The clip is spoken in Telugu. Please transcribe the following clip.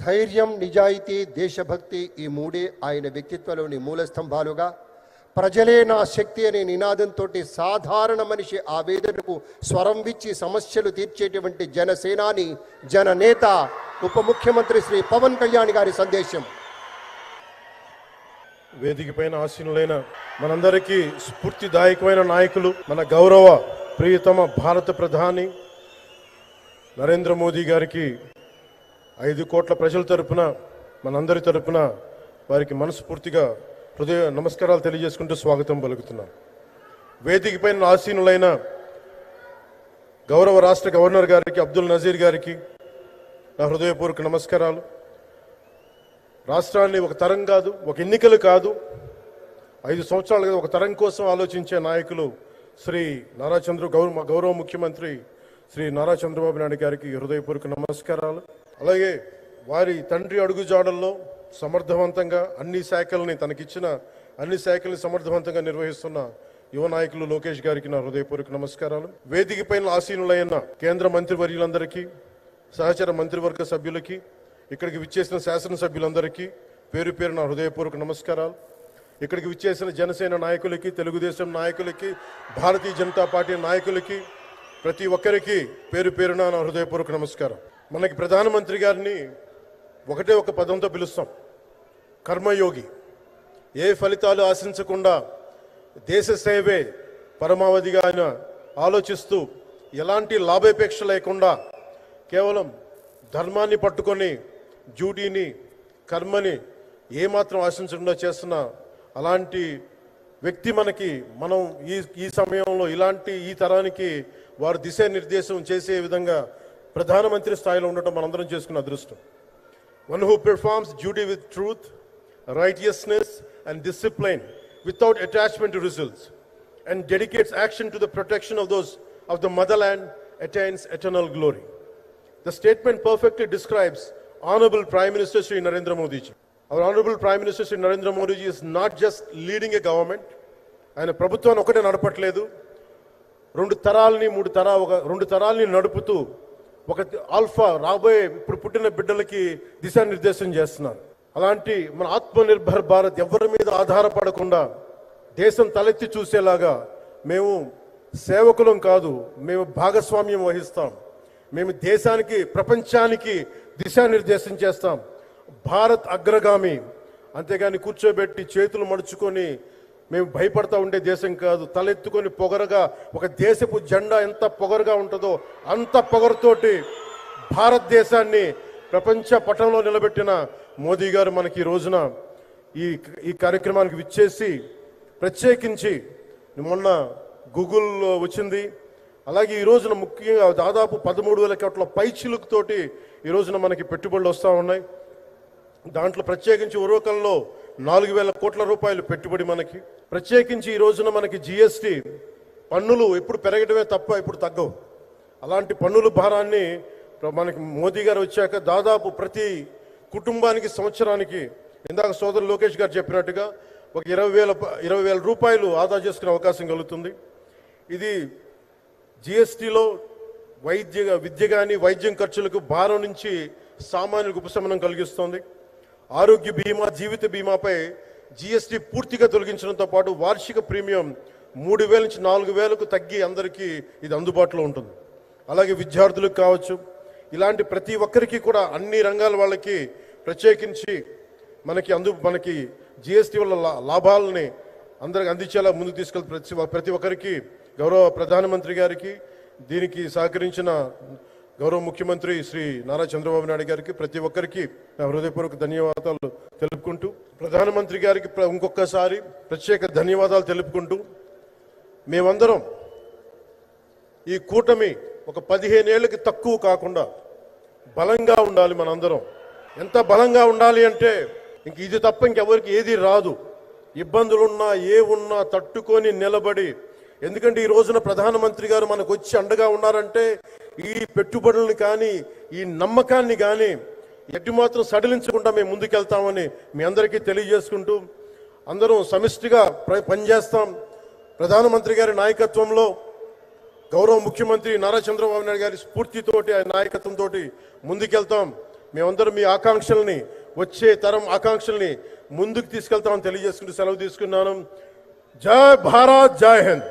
ధైర్యం, నిజాయితీ, దేశభక్తి ఈ మూడే ఆయన వ్యక్తిత్వంలోని మూల స్తంభాలుగా, ప్రజలే నా శక్తి అనే నినాదంతో సాధారణ మనిషి ఆవేదనకు స్వరం విచ్చి సమస్యలు తీర్చేటువంటి జనసేనాని, జననేత, ఉప ముఖ్యమంత్రి శ్రీ పవన్ కళ్యాణ్ గారి సందేశం. వేదిక పైన ఆసీనులైన మనందరికీ స్ఫూర్తిదాయకమైన నాయకులు, మన గౌరవ ప్రియతమ భారత ప్రధాని నరేంద్ర మోదీ గారికి 5 కోట్ల ప్రజల తరపున, మనందరి తరపున వారికి మనస్ఫూర్తిగా హృదయ నమస్కారాలు తెలియజేసుకుంటూ స్వాగతం పలుకుతున్నాను. వేదిక పైన ఆసీనులైన గౌరవ రాష్ట్ర గవర్నర్ గారికి, అబ్దుల్ నజీర్ గారికి నా హృదయపూర్వక నమస్కారాలు. రాష్ట్రాన్ని ఒక తరం కాదు, ఒక ఎన్నికలు కాదు, 5 సంవత్సరాలు కాదు, ఒక తరం కోసం ఆలోచించే నాయకులు శ్రీ గౌరవ ముఖ్యమంత్రి శ్రీ నారా చంద్రబాబు నాయుడు గారికి హృదయపూర్వక నమస్కారాలు. అలాగే వారి తండ్రి అడుగుజాడల్లో సమర్థవంతంగా తనకిచ్చిన అన్ని శాఖల్ని సమర్థవంతంగా నిర్వహిస్తున్న యువ నాయకులు లోకేష్ గారికి నా హృదయపూర్వక నమస్కారాలు. వేదిక పైన ఆసీనులైన కేంద్ర మంత్రివర్యులందరికీ, సహచర మంత్రివర్గ సభ్యులకి, ఇక్కడికి విచ్చేసిన శాసనసభ్యులందరికీ పేరు పేరు నా హృదయపూర్వక నమస్కారాలు. ఇక్కడికి విచ్చేసిన జనసేన నాయకులకి, తెలుగుదేశం నాయకులకి, భారతీయ జనతా పార్టీ నాయకులకి, ప్రతి ఒక్కరికి పేరు పేరున నా హృదయపూర్వక నమస్కారం. మనకి ప్రధానమంత్రి గారిని ఒకటే ఒక పదంతో పిలుస్తాం, కర్మయోగి. ఏ ఫలితాలు ఆశించకుండా దేశ సేవే పరమావధిగా ఆయన ఆలోచిస్తూ, ఎలాంటి లాభాపేక్ష లేకుండా కేవలం ధర్మాన్ని పట్టుకొని డ్యూటీని, కర్మని ఏమాత్రం ఆశించకుండా చేస్తున్న అలాంటి వ్యక్తి మనం ఈ సమయంలో ఈ తరానికి వారు దిశానిర్దేశం చేసే విధంగా ప్రధానమంత్రి స్థాయిలో ఉండటం మనందరం చేసుకున్న అదృష్టం. One who performs duty with truth, righteousness and discipline without attachment to results and dedicates action to the protection of those of the motherland attains eternal glory. The statement perfectly describes Honorable Prime Minister Shri Narendra Modi ji. Our Honorable Prime Minister Shri Narendra Modi ji is not just leading a government. ఆయన ప్రభుత్వాన్ని ఒకటే నడపట్లేదు, 2 తరాలని నడుపుతూ ఒక ఆల్ఫా రాబోయే ఇప్పుడు పుట్టిన బిడ్డలకి దిశానిర్దేశం చేస్తున్నారు. అలాంటి మన ఆత్మనిర్భర్ భారత్ ఎవరి మీద ఆధారపడకుండా దేశం తలెత్తి చూసేలాగా మేము సేవకులం కాదు, మేము భాగస్వామ్యం వహిస్తాం. మేము దేశానికి, ప్రపంచానికి దిశానిర్దేశం చేస్తాం. భారత్ అగ్రగామి, అంతేగాని కూర్చోబెట్టి చేతులు మడుచుకొని మేము భయపడతా ఉండే దేశం కాదు. తలెత్తుకొని పొగరగా, ఒక దేశపు జెండా ఎంత పొగరుగా ఉంటుందో అంత పొగరుతోటి భారతదేశాన్ని ప్రపంచ పటంలో నిలబెట్టిన మోదీ గారు మనకి ఈ రోజున ఈ కార్యక్రమానికి విచ్చేసి, ప్రత్యేకించి మొన్న గూగుల్ వచ్చింది, అలాగే ఈ రోజున ముఖ్యంగా దాదాపు 13,000 కోట్ల పైచిలుకుతోటి ఈ రోజున మనకి పెట్టుబడులు వస్తూ ఉన్నాయి. దాంట్లో ప్రత్యేకించి ఉరవకంలో 4,000 కోట్ల రూపాయలు పెట్టుబడి మనకి. ప్రత్యేకించి ఈ రోజున మనకి జిఎస్టీ పన్నులు ఎప్పుడు పెరగడమే తప్ప ఇప్పుడు తగ్గవు. అలాంటి పన్నుల భారాన్ని మనకి మోదీ గారు వచ్చాక దాదాపు ప్రతి కుటుంబానికి సంవత్సరానికి, ఇందాక సోదరు లోకేష్ గారు చెప్పినట్టుగా, ఒక 20,000 రూపాయలు ఆదా చేసుకునే అవకాశం కలుగుతుంది. ఇది జిఎస్టీలో విద్య కానీ వైద్యం ఖర్చులకు భారం నుంచి సామాన్యులకు ఉపశమనం కలిగిస్తుంది. ఆరోగ్య బీమా, జీవిత బీమాపై జిఎస్టీ పూర్తిగా తొలగించడంతో పాటు వార్షిక ప్రీమియం 3,000 నుంచి 4,000కు తగ్గి అందరికీ ఇది అందుబాటులో ఉంటుంది. అలాగే విద్యార్థులకు కావచ్చు, ఇలాంటి ప్రతి ఒక్కరికి కూడా అన్ని రంగాల వాళ్ళకి ప్రత్యేకించి మనకి జిఎస్టీ వల్ల లాభాలని అందరికి అందించేలా ముందుకు తీసుకెళ్తే ప్రతి ఒక్కరికి, గౌరవ ప్రధానమంత్రి గారికి, దీనికి సహకరించిన గౌరవ ముఖ్యమంత్రి శ్రీ నారా చంద్రబాబు నాయుడు గారికి, ప్రతి ఒక్కరికి నా హృదయపూర్వక ధన్యవాదాలు తెలుపుకుంటూ, ప్రధానమంత్రి గారికి ఇంకొకసారి ప్రత్యేక ధన్యవాదాలు తెలుపుకుంటూ, మేమందరం ఈ కూటమి ఒక 15 ఏళ్ళకి తక్కువ కాకుండా బలంగా ఉండాలి. మనందరం ఎంత బలంగా ఉండాలి అంటే ఇంక ఇది తప్ప ఇంకెవరికి ఏది రాదు. ఇబ్బందులున్నా ఉన్నా తట్టుకొని నిలబడి, ఎందుకంటే ఈ రోజున ప్రధానమంత్రి గారు మనకు వచ్చి అండగా ఉన్నారంటే ఈ పెట్టుబడులను కానీ, ఈ నమ్మకాన్ని కానీ ఎట్టి మాత్రం సడలించకుండా మేము ముందుకెళ్తామని మీ అందరికీ తెలియజేసుకుంటూ, అందరం సమిష్టిగా పనిచేస్తాం. ప్రధానమంత్రి గారి నాయకత్వంలో, గౌరవ ముఖ్యమంత్రి నారా చంద్రబాబు నాయుడు గారి స్ఫూర్తితోటి, ఆయన నాయకత్వంతో ముందుకెళ్తాం. మేమందరం మీ ఆకాంక్షల్ని, వచ్చే తరం ఆకాంక్షల్ని ముందుకు తీసుకెళ్తామని తెలియజేసుకుంటూ సెలవు తీసుకున్నాను. జై భారత్, జై హింద్.